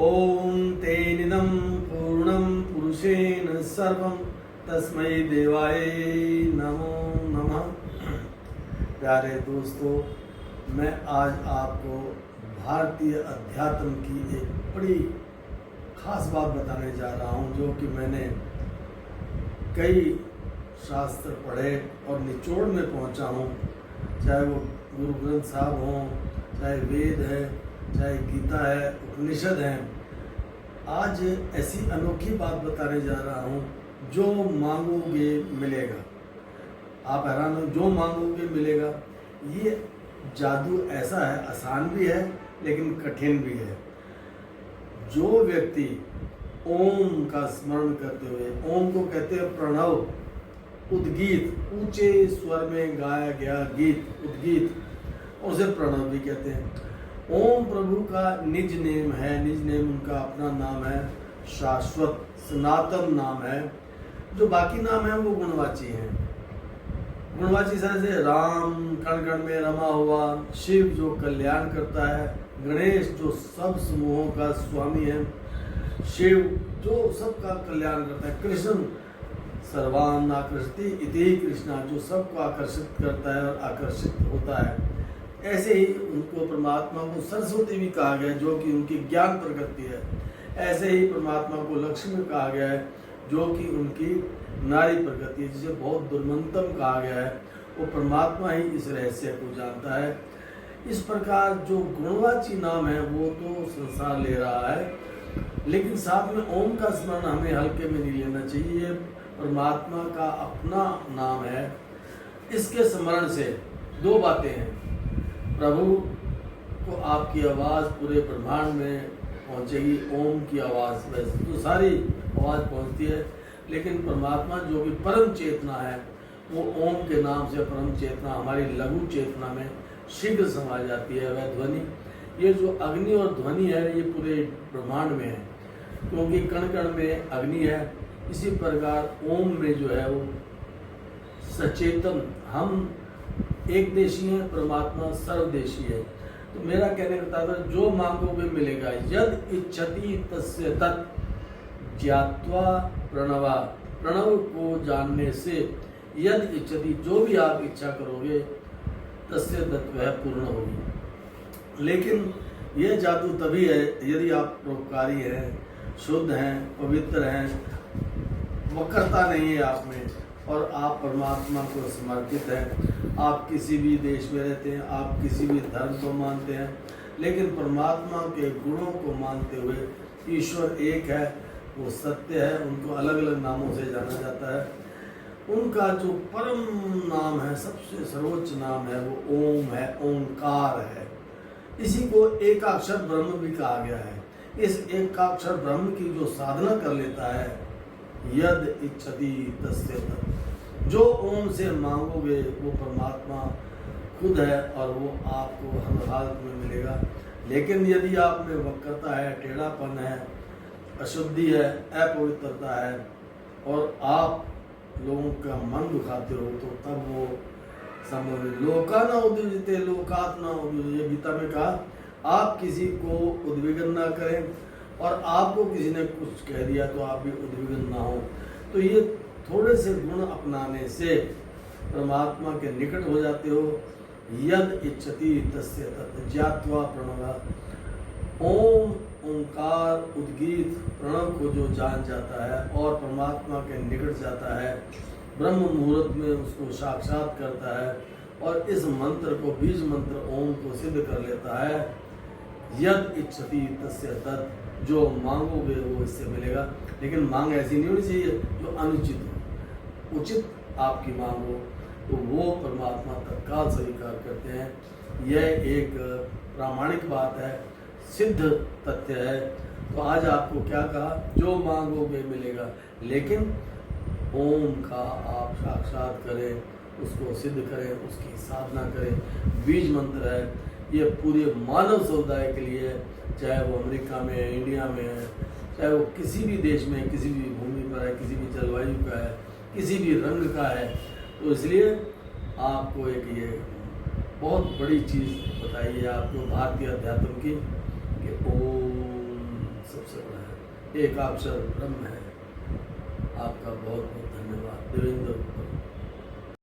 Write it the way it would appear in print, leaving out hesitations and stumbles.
ओम तेनिदं पूर्णं पुरुषेण सर्वं तस्मै देवाय नमो नमः। प्यारे दोस्तों, मैं आज आपको भारतीय अध्यात्म की एक बड़ी खास बात बताने जा रहा हूँ, जो कि मैंने कई शास्त्र पढ़े और निचोड़ में पहुँचा हूँ। चाहे वो गुरु ग्रंथ साहब हों, चाहे वेद है, चाहे गीता है, उपनिषद हैं। आज ऐसी अनोखी बात बताने जा रहा हूँ, जो मांगोगे मिलेगा। आप हैरान हो, जो मांगोगे मिलेगा। ये जादू ऐसा है, आसान भी है लेकिन कठिन भी है। जो व्यक्ति ओम का स्मरण करते हुए, ओम को कहते हैं प्रणव, उद्गीत, ऊंचे स्वर में गाया गया गीत, उद्गीत, और उसे प्रणव भी कहते हैं। ओम प्रभु का निज नेम है, निज नेम उनका अपना नाम है, शाश्वत सनातन नाम है। जो बाकी नाम है वो गुणवाची हैं। गुणवाची से राम कण कण में रमा हुआ, शिव जो कल्याण करता है, गणेश जो सब समूहों का स्वामी है, शिव जो सबका कल्याण करता है, कृष्ण सर्वान आकर्षति इति कृष्णा जो सबको आकर्षित करता है और आकर्षित होता है। ऐसे ही उनको परमात्मा को सरस्वती भी कहा गया, जो कि उनकी ज्ञान प्रकृति है। ऐसे ही परमात्मा को लक्ष्मी कहा गया है, जो कि उनकी नारी प्रकृति है, जिसे बहुत दुर्मंतम कहा गया है। वो परमात्मा ही इस रहस्य को जानता है। इस प्रकार जो गुणवाची नाम है वो तो संसार ले रहा है, लेकिन साथ में ओम का स्मरण हमें हल्के में नहीं लेना चाहिए। परमात्मा का अपना नाम है। इसके स्मरण से दो बातें हैं। प्रभु को आपकी आवाज़ पूरे ब्रह्मांड में पहुंचेगी। ओम की आवाज़, वैसे तो सारी आवाज़ पहुंचती है, लेकिन परमात्मा जो कि परम चेतना है, वो ओम के नाम से परम चेतना हमारी लघु चेतना में शीघ्र समा जाती है। वह ध्वनि, ये जो अग्नि और ध्वनि है, ये पूरे ब्रह्मांड में है, क्योंकि कण कण में अग्नि है। इसी प्रकार ओम में जो है वो सचेतन, हम एक देशी है, परमात्मा सर्वदेशी है। तो मेरा कहने का तात्पर्य, जो मांगोगे मिलेगा। यद इच्छति तस्य तत् ज्ञात्वा प्रणवा, प्रणव को जानने से, यद इच्छति जो भी आप इच्छा करोगे, तस्य तत् वह पूर्ण होगी। लेकिन यह जादू तभी है यदि आप परोपकारी हैं, शुद्ध हैं, पवित्र हैं, वक्रता नहीं है आप में, और आप परमात्मा को समर्पित हैं। आप किसी भी देश में रहते हैं, आप किसी भी धर्म को मानते हैं, लेकिन परमात्मा के गुणों को मानते हुए ईश्वर एक है, वो सत्य है। उनको अलग अलग नामों से जाना जाता है। उनका जो परम नाम है, सबसे सर्वोच्च नाम है, वो ओम है, ओंकार है। इसी को एकाक्षर ब्रह्म भी कहा गया है। इस एकाक्षर ब्रह्म की जो साधना कर लेता है, यद इच्छति तस्य तत्, जो ओम से मांगोगे वो परमात्मा खुद है, और वो आपको हर हालत में मिलेगा। लेकिन यदि आप में वक्रता है, टेढ़ापन है, अशुद्धि है, अपवित्रता है, और आप लोगों का मन दुखाते हो, तो तब वो संभव। लोका न उद्विग्नते लोकात् न उद्विग्नते, गीता में कहा, आप किसी को उद्विग्न ना करें, और आपको किसी ने कुछ कह दिया तो आप भी उद्विग्न ना हो। तो ये थोड़े से गुण अपनाने से परमात्मा के निकट हो जाते हो। यद इच्छति तस्य तत् ज्ञात्वा प्रणव, ओम ओंकार उद्गीत प्रणव को जो जान जाता है और परमात्मा के निकट जाता है, ब्रह्म मुहूर्त में उसको साक्षात करता है, और इस मंत्र को, बीज मंत्र ओम को सिद्ध कर लेता है। यद इच्छति तस्य तत्, जो मांगोगे वो इससे मिलेगा। लेकिन मांग ऐसी नहीं होनी चाहिए जो अनुचित हो। उचित आपकी मांग हो तो वो परमात्मा तत्काल स्वीकार करते हैं। यह एक प्रामाणिक बात है, सिद्ध तथ्य है। तो आज आपको क्या कहा, जो मांगोगे मिलेगा, लेकिन ओम का आप साक्षात करें, उसको सिद्ध करें, उसकी साधना करें। बीज मंत्र है, ये पूरे मानव समुदाय के लिए है, चाहे वो अमेरिका में है, इंडिया में है, चाहे वो किसी भी देश में, किसी भी भूमि पर है, किसी भी जलवायु का है, किसी भी रंग का है। तो इसलिए आपको एक ये बहुत बड़ी चीज़ बताई है आपको भारतीय अध्यात्म की, कि ओम एकाक्षर ब्रह्म है। आपका बहुत बहुत धन्यवाद। देवेंद्र।